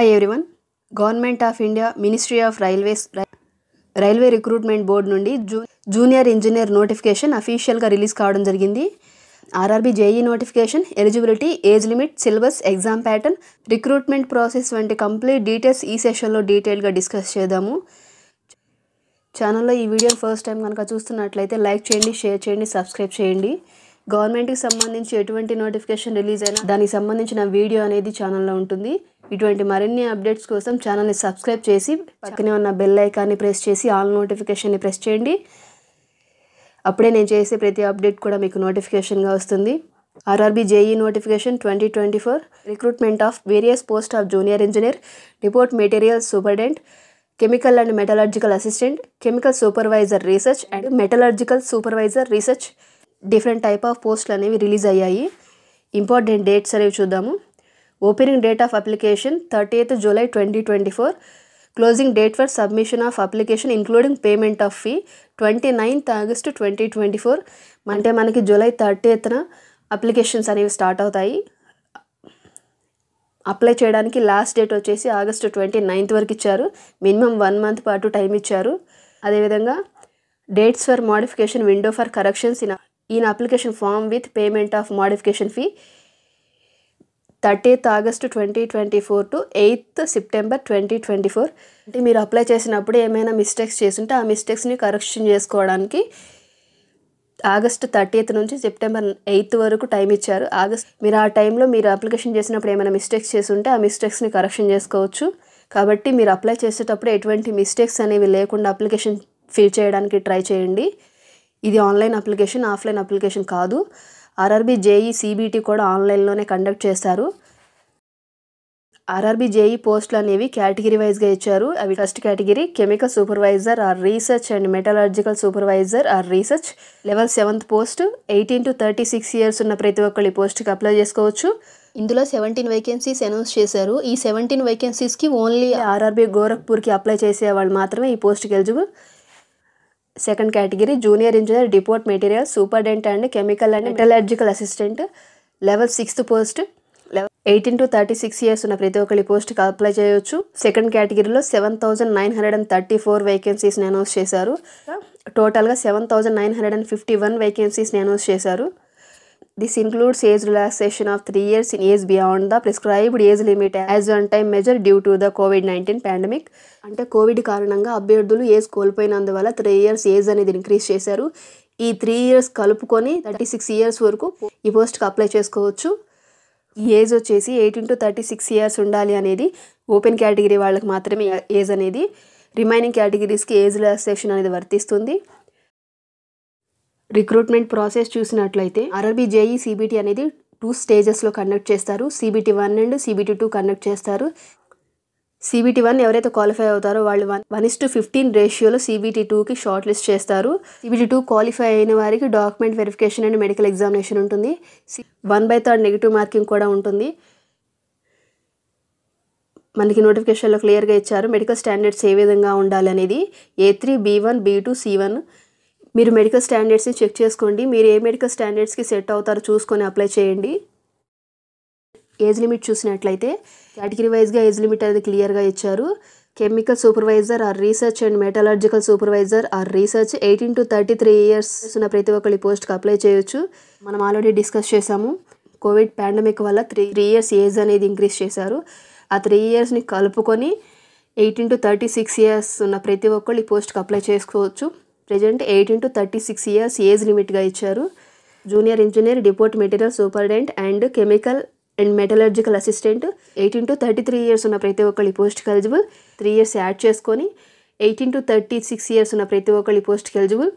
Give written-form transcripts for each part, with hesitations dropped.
Hi everyone. Government of India Ministry of Railways Railway Recruitment Board నుండి junior engineer notification అఫీషియల్గా release కావడం జరిగింది. RRB JEE notification, eligibility, age limit, syllabus, exam pattern, recruitment process వంటి complete details ఈ సెషన్లో డీటెయిల్గా discuss చేద్దాము. ఛానల్లో ఈ వీడియోని ఫస్ట్ టైం కనుక చూస్తున్నట్లయితే లైక్ చేయండి, షేర్ చేయండి, సబ్స్క్రైబ్ చేయండి. గవర్నమెంట్కి సంబంధించి ఎటువంటి నోటిఫికేషన్ రిలీజ్ అయినా దానికి సంబంధించిన వీడియో అనేది ఛానల్లో ఉంటుంది. ఇటువంటి మరిన్ని అప్డేట్స్ కోసం ఛానల్ని సబ్స్క్రైబ్ చేసి పక్కనే ఉన్న బెల్ ఐకాన్ని ప్రెస్ చేసి ఆల్ నోటిఫికేషన్ని ప్రెస్ చేయండి. అప్పుడే నేను చేసే ప్రతి అప్డేట్ కూడా మీకు నోటిఫికేషన్గా వస్తుంది. RRB JEE notification 2024 recruitment of various post of junior engineer, depot material superintendent, chemical and metallurgical assistant, chemical supervisor research and metallurgical supervisor research different type of పోస్టులు అనేవి రిలీజ్ అయ్యాయి. ఇంపార్టెంట్ డేట్స్ అనేవి చూద్దాము. Opening date of application 30th July 2024. Closing date for submission of application including payment of fee 29th August 2024. అంటే మనకి July 30th applications అనేవి start అవుతాయి. Apply చేయడానికి లాస్ట్ డేట్ వచ్చేసి August 29th వరకు ఇచ్చారు. మినిమం 1 month పాటు టైం ఇచ్చారు. అదేవిధంగా dates for modification window for corrections in application form with payment of modification fee 30th August 2024 to 8th September 2024. అంటే మీరు అప్లై చేసినప్పుడు ఏమైనా మిస్టేక్స్ చేస్తుంటే ఆ మిస్టేక్స్ని కరెక్షన్ చేసుకోవడానికి August 30th నుంచి September 8th వరకు టైం ఇచ్చారు. మీరు ఆ టైంలో మీరు అప్లికేషన్ చేసినప్పుడు ఏమైనా మిస్టేక్స్ చేస్తుంటే ఆ మిస్టేక్స్ని కరెక్షన్ చేసుకోవచ్చు. కాబట్టి మీరు అప్లై చేసేటప్పుడు ఎటువంటి మిస్టేక్స్ అనేవి లేకుండా అప్లికేషన్ ఫిల్ చేయడానికి ట్రై చేయండి. ఇది ఆన్లైన్ అప్లికేషన్, ఆఫ్లైన్ అప్లికేషన్ కాదు. ఆర్ఆర్బీ జేఈ సిబిటి కూడా ఆన్లైన్లోనే కండక్ట్ చేస్తారు. ఆర్ఆర్బీ జేఈ పోస్టులు అనేవి కేటగిరీ వైజ్గా ఇచ్చారు. అవి first category chemical supervisor are research and metallurgical supervisor are research level 7th post. 18 to 36 years ఉన్న ప్రతి ఒక్కళ్ళు ఈ పోస్ట్కి అప్లై చేసుకోవచ్చు. ఇందులో 17 వేకెన్సీస్ అనౌన్స్ చేశారు. ఈ 17 వేకెన్సీస్కి ఓన్లీ ఆర్ఆర్బీ గోరఖ్పూర్కి అప్లై చేసే వాళ్ళు మాత్రమే ఈ పోస్ట్కి eligible. Second category junior engineer, depot material superintendent and chemical and metallurgical assistant level 6th post. 18 to 36 years ఉన్న ప్రతి ఒక్కరి పోస్ట్కి అప్లై చేయవచ్చు. సెకండ్ కేటగిరీలో 7,934 వేకెన్సీస్ని అనౌన్స్ చేశారు. టోటల్గా 7,951 వేకెన్సీస్ని అనౌన్స్ చేశారు. This includes age relaxation of 3 years in age beyond the prescribed age limit as one time measure due to the COVID-19 pandemic. అంటే కోవిడ్ కారణంగా అభ్యర్థులు ఏజ్ కోల్పోయినందువల్ల 3 years ఏజ్ అనేది ఇంక్రీజ్ చేశారు. ఈ 3 years కలుపుకొని 36 years వరకు ఈ పోస్ట్కి అప్లై చేసుకోవచ్చు. ఈ ఏజ్ వచ్చేసి 18 to 36 years ఉండాలి అనేది ఓపెన్ కేటగిరీ వాళ్ళకి మాత్రమే ఏజ్ అనేది. రిమైనింగ్ కేటగిరీస్కి ఏజ్ రిలాక్సేషన్ అనేది వర్తిస్తుంది. రిక్రూట్మెంట్ ప్రాసెస్ చూసినట్లయితే ఆర్ఆర్బీ జేఈ సిబిటి అనేది 2 stagesలో కండక్ట్ చేస్తారు. CBT 1 అండ్ CBT 2 కండక్ట్ చేస్తారు. CBT 1 ఎవరైతే క్వాలిఫై అవుతారో వాళ్ళు 1:15 రేషియోలో CBT 2కి షార్ట్ లిస్ట్ చేస్తారు. CBT 2 క్వాలిఫై అయిన వారికి document verification and medical examination ఉంటుంది. 1/3 నెగిటివ్ మార్కింగ్ కూడా ఉంటుంది. మనకి నోటిఫికేషన్లో క్లియర్గా ఇచ్చారు మెడికల్ స్టాండర్డ్స్ ఏ విధంగా ఉండాలి అనేది. A3, B1, B2, C1. మీరు మెడికల్ స్టాండర్డ్స్ని చెక్ చేసుకోండి. మీరు ఏ మెడికల్ స్టాండర్డ్స్కి సెట్ అవుతారో చూసుకొని అప్లై చేయండి. ఏజ్ లిమిట్ చూసినట్లయితే కేటగిరీ వైజ్గా ఏజ్ లిమిట్ అనేది క్లియర్గా ఇచ్చారు. Chemical supervisor are research and metallurgical supervisor are research 18 to 33 years ఉన్న ప్రతి ఒక్కరి పోస్ట్కి అప్లై చేయొచ్చు. మనం ఆల్రెడీ డిస్కస్ చేసాము. కోవిడ్ పాండమిక్ వల్ల 3 years ఏజ్ అనేది ఇంక్రీజ్ చేశారు. ఆ 3 yearsని కలుపుకొని 18 to 36 years ఉన్న ప్రతి ఒక్కళ్ళు ఈ పోస్ట్కి అప్లై చేసుకోవచ్చు. ప్రజెంట్ 18 to 36 years ఏజ్ లిమిట్గా ఇచ్చారు. Junior engineer, depot material superintendent and chemical and metallurgical assistant 18 to 33 years ఉన్న ప్రతి ఒక్కరి పోస్ట్కి ఎలిజిబుల్. 3 years యాడ్ చేసుకొని 18 to 36 years ఉన్న ప్రతి ఒక్కరి పోస్ట్కి ఎలిజిబుల్.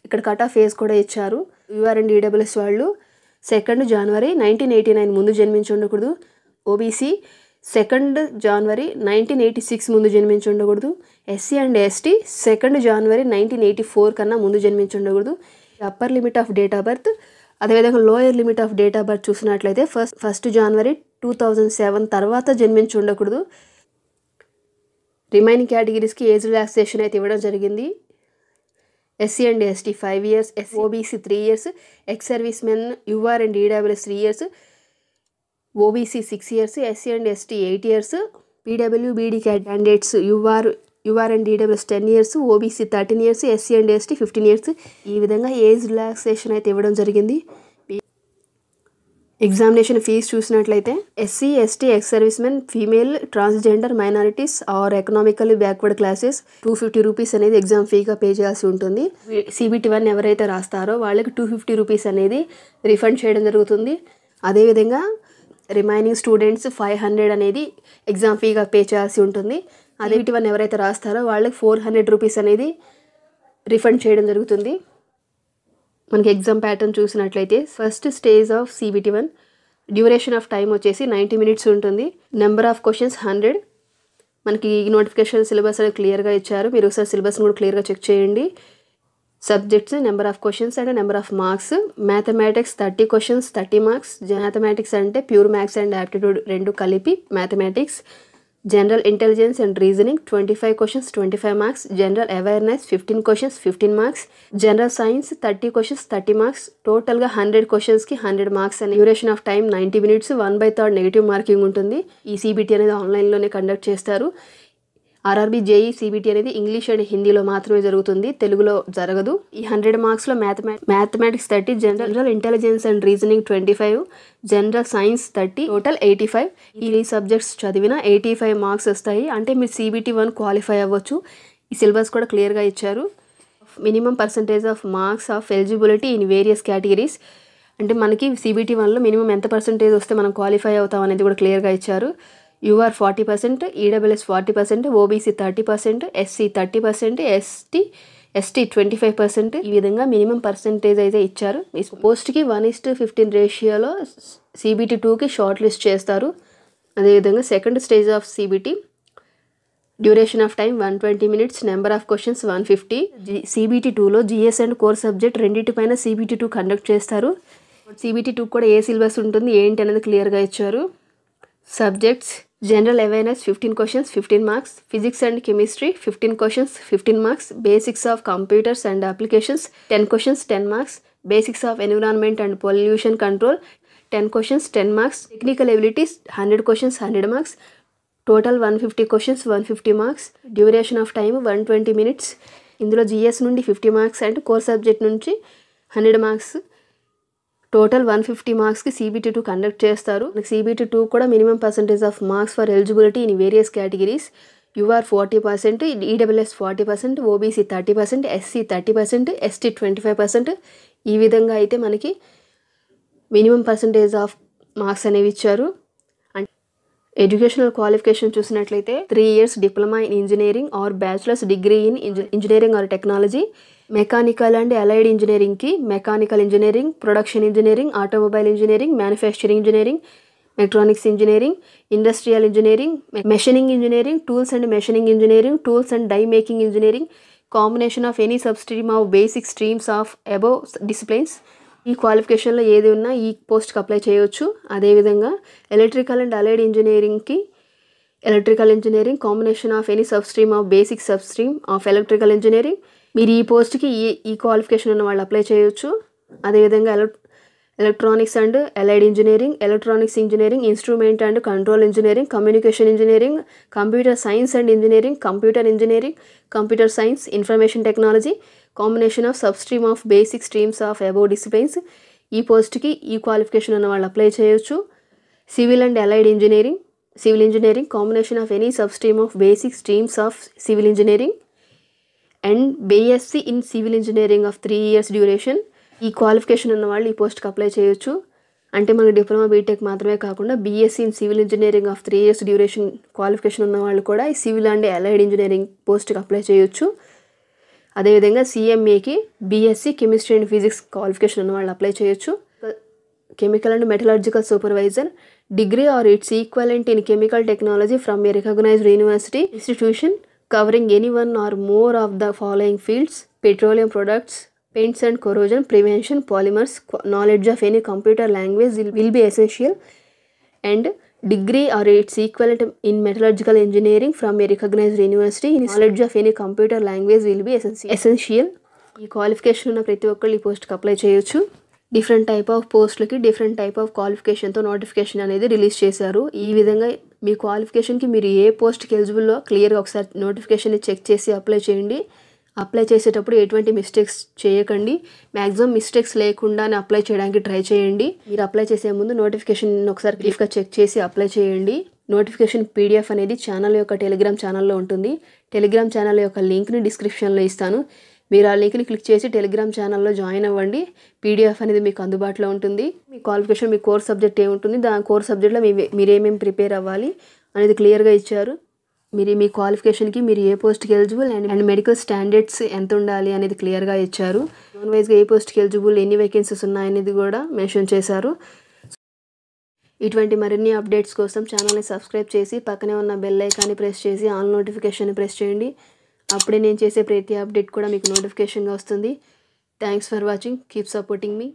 ఇక్కడ కట్ ఆఫ్ ఏజ్ కూడా ఇచ్చారు. యూఆర్ అండ్ ఈడబ్ల్యూఎస్ వాళ్ళు 2nd January 1989 ముందు జన్మించి ఉండకూడదు. ఓబీసీ 2nd January 1986 ముందు జన్మించి ఉండకూడదు. SC and ST 2nd January 1984 కన్నా ముందు జన్మించి ఉండకూడదు. Upper limit of date of birth అదేవిధంగా lower limit of date of birth చూసినట్లయితే 1st January 2007 తర్వాత జన్మించి ఉండకూడదు. రిమైనింగ్ కేటగిరీస్కి ఏజ్ రిలాక్సేషన్ అయితే ఇవ్వడం జరిగింది. SC and ST 5 years, OBC 3 years, ex service men, UR and EWS 3 years, OBC 6 years, SC and ST 8 years, పీడబ్ల్యూబీడీ candidates UR and EWS 10 years, OBC 13 years, SC and ST 15 years. ఈ విధంగా age relaxation అయితే ఇవ్వడం జరిగింది. Examination fee చూసినట్లయితే SC ST ex service men, female, transgender, minorities or economically backward classes 250 rupees అనేది exam ఫీగా pay చేయాల్సి ఉంటుంది. CBT 1 ఎవరైతే రాస్తారో వాళ్ళకి 250 రూపీస్ అనేది రిఫండ్ చేయడం జరుగుతుంది. అదేవిధంగా రిమైనింగ్ స్టూడెంట్స్ 500 అనేది ఎగ్జామ్ ఫీగా పే చేయాల్సి ఉంటుంది. అదే CBT 1 ఎవరైతే రాస్తారో వాళ్ళకి 400 రూపీస్ అనేది రిఫండ్ చేయడం జరుగుతుంది. మనకి ఎగ్జామ్ ప్యాటర్న్ చూసినట్లయితే first stage of CBT 1 duration of time వచ్చేసి 90 minutes ఉంటుంది. Number of questions 100. మనకి నోటిఫికేషన్ సిలబస్ అనేది క్లియర్గా ఇచ్చారు. మీరు ఒకసారి సిలబస్ని కూడా క్లియర్గా చెక్ చేయండి. Subjects, number of questions and number of marks. Mathematics 30 questions 30 marks. Mathematics అంటే ప్యూర్ మ్యాథ్స్ అండ్ యాప్టిట్యూడ్ రెండు కలిపి mathematics. General intelligence and reasoning 25 questions 25 marks. General awareness 15 questions 15 marks. General science 30 questions 30 marks. టోటల్గా 100 questions-కి 100 marks అని. Duration of time 90 minutes. 1/3 negative marking ఉంటుంది. ఈ CBT అనేది ఆన్లైన్లోనే conduct చేస్తారు. RRB JEE CBT అనేది ఇంగ్లీష్ అండ్ హిందీలో మాత్రమే జరుగుతుంది, తెలుగులో జరగదు. ఈ 100 marksలో mathematics 30, general intelligence and reasoning 25, general science 30, total 85. ఈ సబ్జెక్ట్స్ చదివిన 85 marks వస్తాయి. అంటే మీరు CBT 1 క్వాలిఫై అవ్వచ్చు. ఈ సిలబస్ కూడా క్లియర్గా ఇచ్చారు. Minimum percentage of marks of eligibility in various categories. అంటే మనకి CBT 1లో మినిమం ఎంత పర్సంటేజ్ వస్తే మనం క్వాలిఫై అవుతాం అనేది కూడా క్లియర్గా ఇచ్చారు. UR 40%, EWS 40%, OBC 30%, SC 30%, ST 25%. ఈ విధంగా మినిమం పర్సంటేజ్ అయితే ఇచ్చారు. పోస్ట్కి 1:15 రేషియోలో CBT 2కి షార్ట్ లిస్ట్ చేస్తారు. అదేవిధంగా second stage of CBT duration of time 120 minutes, number of questions 150. CBT 2లో GS అండ్ కోర్ సబ్జెక్ట్ రెండింటిపైన CBT 2 కండక్ట్ చేస్తారు. CBT 2 కూడా ఏ సిలబస్ ఉంటుంది ఏంటి అనేది క్లియర్గా ఇచ్చారు. Subjects general awareness 15 questions 15 marks. Physics and chemistry 15 questions 15 marks. Basics of computers and applications 10 questions 10 marks. Basics of environment and pollution control 10 questions 10 marks. Technical abilities 100 questions 100 marks. Total 150 questions 150 marks. Duration of time 120 minutes. ఇందులో GS నుండి 50 marks and core subject నుంచి 100 marks. Total 150 marksకి CBT 2 conduct చేస్తారు. CBT 2 కూడా minimum percentage of marks for eligibility in various categories. UR 40%, EWS 40%, OBC 30%, SC 30%, ST 25%. ఈ విధంగా అయితే మనకి మినిమం పర్సంటేజ్ ఆఫ్ మార్క్స్ అనేవి ఇచ్చారు. ఎడ్యుకేషనల్ క్వాలిఫికేషన్ చూసినట్లయితే 3 years diploma in engineering or bachelors degree in engineering or technology. Mechanical and allied ఇంజనీరింగ్కి mechanical engineering, production engineering, automobile engineering, manufacturing engineering, electronics engineering, industrial engineering, machining engineering, tools and machining engineering, tools and die making engineering, combination of any substream of basic streams of above disciplines. ఈ క్వాలిఫికేషన్లో ఏది ఉన్నా ఈ పోస్ట్కి apply చేయవచ్చు. అదేవిధంగా electrical and allied ఇంజనీరింగ్కి electrical engineering, combination of any substream of basic substream of electrical engineering. మీరు ఈ పోస్ట్కి ఈ క్వాలిఫికేషన్ ఉన్న వాళ్ళు అప్లై చేయొచ్చు. అదేవిధంగా electronics and allied engineering, electronics engineering, instrument and control engineering, communication engineering, computer science and engineering, computer engineering, computer science, information technology, combination of substream of basic streams of above disciplines. ఈ పోస్ట్కి ఈ qualification ఉన్న వాళ్ళు apply చేయొచ్చు. Civil and allied engineering, civil engineering, combination of any substream of basic streams of civil engineering and BSc in civil engineering of 3 years duration. ఈ qualification ఉన్న వాళ్ళు ఈ పోస్ట్కి అప్లై చేయొచ్చు. అంటే మనకి డిప్లొమా బీటెక్ మాత్రమే కాకుండా BSc in civil engineering of 3 years duration qualification ఉన్న వాళ్ళు కూడా ఈ సివిల్ అండ్ అలైడ్ ఇంజనీరింగ్ పోస్ట్కి అప్లై చేయొచ్చు. అదేవిధంగా CMAకి BSc chemistry and physics qualification ఉన్న వాళ్ళు అప్లై చేయొచ్చు. Chemical and metallurgical supervisor degree or its equivalent in chemical technology from a recognised university institution covering any one or more of the following fields: petroleum products, paints and corrosion prevention, polymers. Knowledge of any computer language will be essential. And degree or its equivalent in metallurgical engineering from a recognized university. Knowledge of any computer language will be essential. ఈ qualification ఉన్న ప్రతి ఒక్కళ్ళు ఈ పోస్ట్కి apply చేయొచ్చు. Different type of పోస్టులకి different type of క్వాలిఫికేషన్తో notification అనేది release చేశారు. ఈ విధంగా మీ క్వాలిఫికేషన్కి మీరు ఏ పోస్ట్కి ఎలిజిబుల్లో క్లియర్గా ఒకసారి నోటిఫికేషన్ని చెక్ చేసి అప్లై చేయండి. అప్లై చేసేటప్పుడు ఎటువంటి మిస్టేక్స్ చేయకండి. మ్యాక్సిమం మిస్టేక్స్ లేకుండానే అప్లై చేయడానికి ట్రై చేయండి. మీరు అప్లై చేసే ముందు నోటిఫికేషన్ ఒకసారి బ్రీఫ్గా చెక్ చేసి అప్లై చేయండి. నోటిఫికేషన్ PDF అనేది ఛానల్ యొక్క టెలిగ్రామ్ ఛానల్లో ఉంటుంది. టెలిగ్రామ్ ఛానల్ యొక్క లింక్ని డిస్క్రిప్షన్లో ఇస్తాను. మీరు ఆ లింక్ని క్లిక్ చేసి టెలిగ్రామ్ ఛానల్లో జాయిన్ అవ్వండి. PDF అనేది మీకు అందుబాటులో ఉంటుంది. మీ క్వాలిఫికేషన్, మీ కోర్ సబ్జెక్ట్ ఏముంటుంది, దాని కోర్ సబ్జెక్ట్లో మీరు ఏమేమి ప్రిపేర్ అవ్వాలి అనేది క్లియర్గా ఇచ్చారు. మీ క్వాలిఫికేషన్కి మీరు ఏ పోస్ట్కి ఎలిజిబుల్ అండ్ మెడికల్ స్టాండర్డ్స్ ఎంత ఉండాలి అనేది క్లియర్గా ఇచ్చారు. జోన్ వైజ్గా ఏ పోస్ట్కి ఎలిజిబుల్, ఎన్ని వేకెన్సీస్ ఉన్నాయనేది కూడా మెన్షన్ చేశారు. ఇటువంటి మరిన్ని అప్డేట్స్ కోసం ఛానల్ని సబ్స్క్రైబ్ చేసి పక్కనే ఉన్న బెల్ ఐకాన్ని ప్రెస్ చేసి ఆల్ నోటిఫికేషన్ని ప్రెస్ చేయండి. అప్పుడే నేను చేసే ప్రతి అప్డేట్ కూడా మీకు నోటిఫికేషన్గా వస్తుంది. Thanks for watching. Keep supporting me.